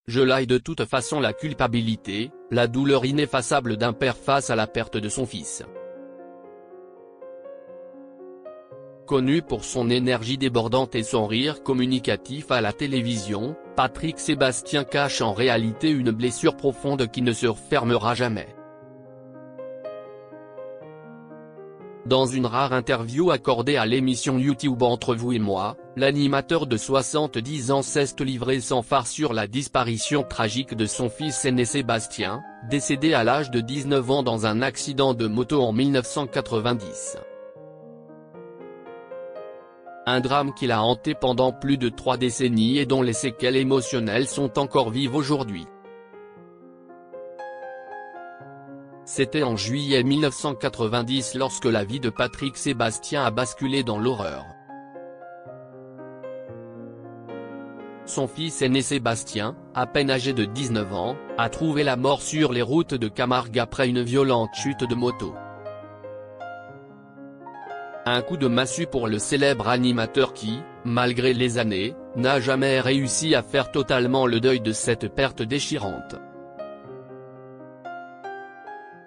Je lie de toute façon la culpabilité, la douleur ineffaçable d'un père face à la perte de son fils. Connu pour son énergie débordante et son rire communicatif à la télévision, Patrick Sébastien cache en réalité une blessure profonde qui ne se refermera jamais. Dans une rare interview accordée à l'émission YouTube Entre vous et moi, l'animateur de 70 ans s'est livré sans phare sur la disparition tragique de son fils aîné Sébastien, décédé à l'âge de 19 ans dans un accident de moto en 1990. Un drame qui l'a hanté pendant plus de 3 décennies et dont les séquelles émotionnelles sont encore vives aujourd'hui. C'était en juillet 1990 lorsque la vie de Patrick Sébastien a basculé dans l'horreur. Son fils aîné Sébastien, à peine âgé de 19 ans, a trouvé la mort sur les routes de Camargue après une violente chute de moto. Un coup de massue pour le célèbre animateur qui, malgré les années, n'a jamais réussi à faire totalement le deuil de cette perte déchirante.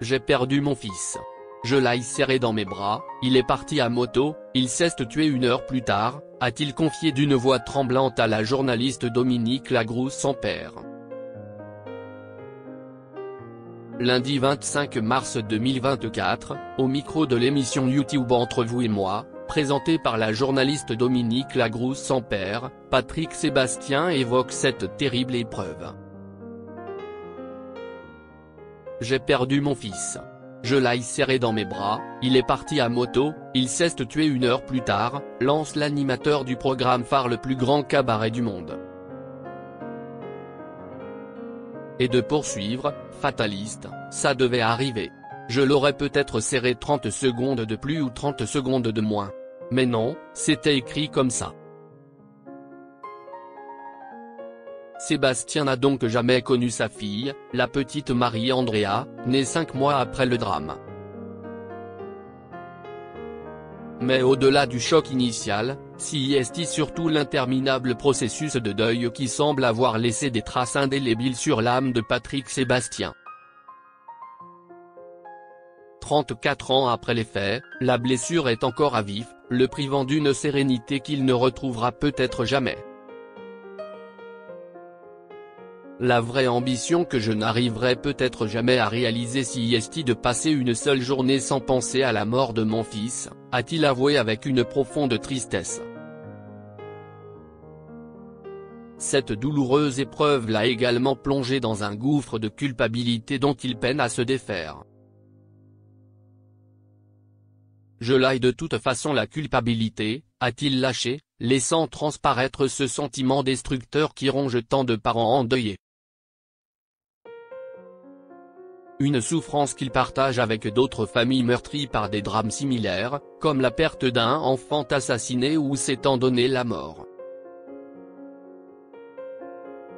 J'ai perdu mon fils. Je l'ai serré dans mes bras, il est parti à moto, il s'est tué 1 heure plus tard, a-t-il confié d'une voix tremblante à la journaliste Dominique Lagrousse son père. Lundi 25 mars 2024, au micro de l'émission YouTube Entre vous et moi, présentée par la journaliste Dominique Lagrousse son père, Patrick Sébastien évoque cette terrible épreuve. J'ai perdu mon fils. Je l'ai serré dans mes bras, il est parti à moto, il s'est tué 1 heure plus tard, lance l'animateur du programme phare le plus grand cabaret du monde. Et de poursuivre, fataliste, ça devait arriver. Je l'aurais peut-être serré 30 secondes de plus ou 30 secondes de moins. Mais non, c'était écrit comme ça. Sébastien n'a donc jamais connu sa fille, la petite Marie-Andrea, née 5 mois après le drame. Mais au-delà du choc initial, s'y est surtout l'interminable processus de deuil qui semble avoir laissé des traces indélébiles sur l'âme de Patrick Sébastien. 34 ans après les faits, la blessure est encore à vif, le privant d'une sérénité qu'il ne retrouvera peut-être jamais. La vraie ambition que je n'arriverai peut-être jamais à réaliser si est de passer une seule journée sans penser à la mort de mon fils, a-t-il avoué avec une profonde tristesse. Cette douloureuse épreuve l'a également plongé dans un gouffre de culpabilité dont il peine à se défaire. Je lie de toute façon la culpabilité, a-t-il lâché, laissant transparaître ce sentiment destructeur qui ronge tant de parents endeuillés. Une souffrance qu'il partage avec d'autres familles meurtries par des drames similaires, comme la perte d'un enfant assassiné ou s'étant donné la mort.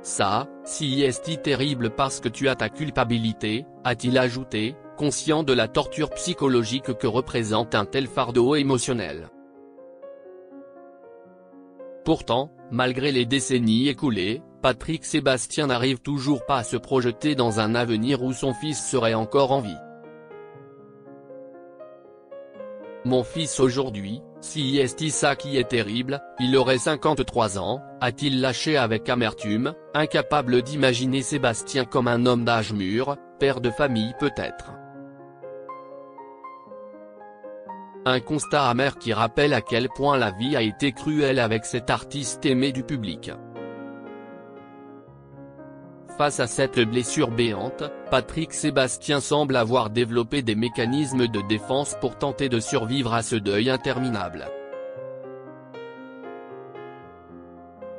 Ça, si est terrible parce que tu as ta culpabilité, a-t-il ajouté, conscient de la torture psychologique que représente un tel fardeau émotionnel. Pourtant, malgré les décennies écoulées, Patrick Sébastien n'arrive toujours pas à se projeter dans un avenir où son fils serait encore en vie. Mon fils aujourd'hui, si est ça qui est terrible, il aurait 53 ans, a-t-il lâché avec amertume, incapable d'imaginer Sébastien comme un homme d'âge mûr, père de famille peut-être. Un constat amer qui rappelle à quel point la vie a été cruelle avec cet artiste aimé du public. Face à cette blessure béante, Patrick Sébastien semble avoir développé des mécanismes de défense pour tenter de survivre à ce deuil interminable.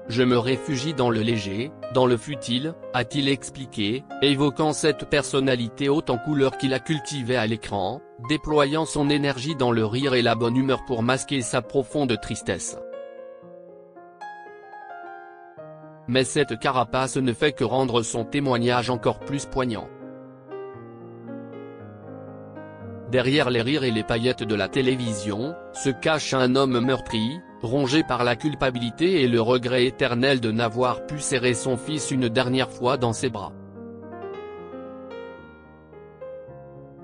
Je me réfugie dans le léger, dans le futile, a-t-il expliqué, évoquant cette personnalité haute en couleur qu'il a cultivée à l'écran, déployant son énergie dans le rire et la bonne humeur pour masquer sa profonde tristesse. Mais cette carapace ne fait que rendre son témoignage encore plus poignant. Derrière les rires et les paillettes de la télévision, se cache un homme meurtri, rongé par la culpabilité et le regret éternel de n'avoir pu serrer son fils une dernière fois dans ses bras.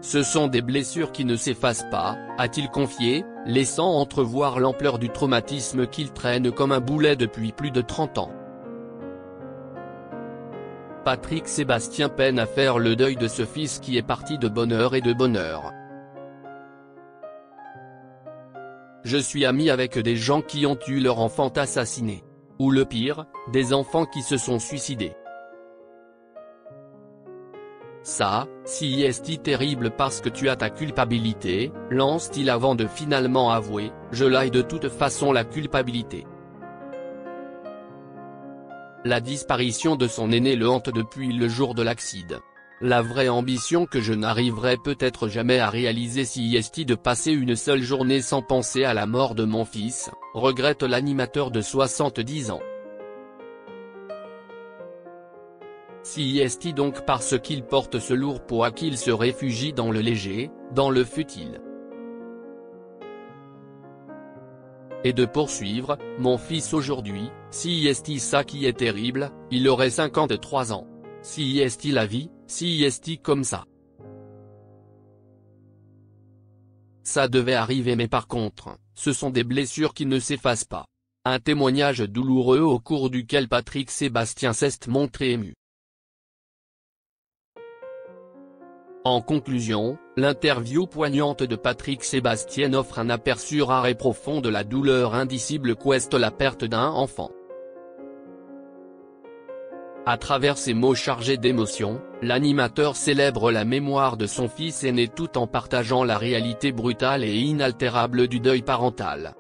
Ce sont des blessures qui ne s'effacent pas, a-t-il confié, laissant entrevoir l'ampleur du traumatisme qu'il traîne comme un boulet depuis plus de 30 ans. Patrick Sébastien peine à faire le deuil de ce fils qui est parti de bonne heure et de bonne heure. Je suis ami avec des gens qui ont eu leur enfant assassiné. Ou le pire, des enfants qui se sont suicidés. Ça, si est terrible parce que tu as ta culpabilité, lance-t-il avant de finalement avouer, je l'ai de toute façon la culpabilité. La disparition de son aîné le hante depuis le jour de l'accident. La vraie ambition que je n'arriverai peut-être jamais à réaliser si est de passer une seule journée sans penser à la mort de mon fils, regrette l'animateur de 70 ans. Si est donc parce qu'il porte ce lourd poids qu'il se réfugie dans le léger, dans le futile. Et de poursuivre, mon fils aujourd'hui, si est ça qui est terrible, il aurait 53 ans. Si est la vie, si est comme ça. Ça devait arriver mais par contre, ce sont des blessures qui ne s'effacent pas. Un témoignage douloureux au cours duquel Patrick Sébastien s'est montré ému. En conclusion, l'interview poignante de Patrick Sébastien offre un aperçu rare et profond de la douleur indicible qu'est la perte d'un enfant. À travers ses mots chargés d'émotion, l'animateur célèbre la mémoire de son fils aîné tout en partageant la réalité brutale et inaltérable du deuil parental.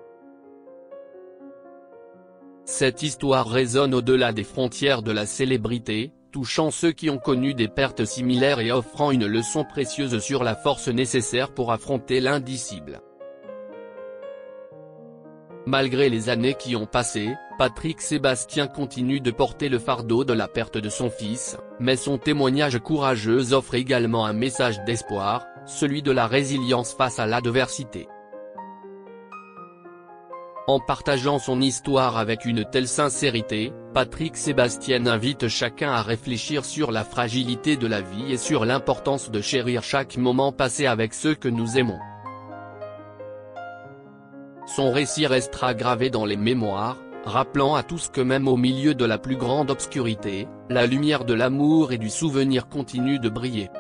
Cette histoire résonne au-delà des frontières de la célébrité, touchant ceux qui ont connu des pertes similaires et offrant une leçon précieuse sur la force nécessaire pour affronter l'indicible. Malgré les années qui ont passé, Patrick Sébastien continue de porter le fardeau de la perte de son fils, mais son témoignage courageux offre également un message d'espoir, celui de la résilience face à l'adversité. En partageant son histoire avec une telle sincérité, Patrick Sébastien invite chacun à réfléchir sur la fragilité de la vie et sur l'importance de chérir chaque moment passé avec ceux que nous aimons. Son récit restera gravé dans les mémoires, rappelant à tous que même au milieu de la plus grande obscurité, la lumière de l'amour et du souvenir continue de briller.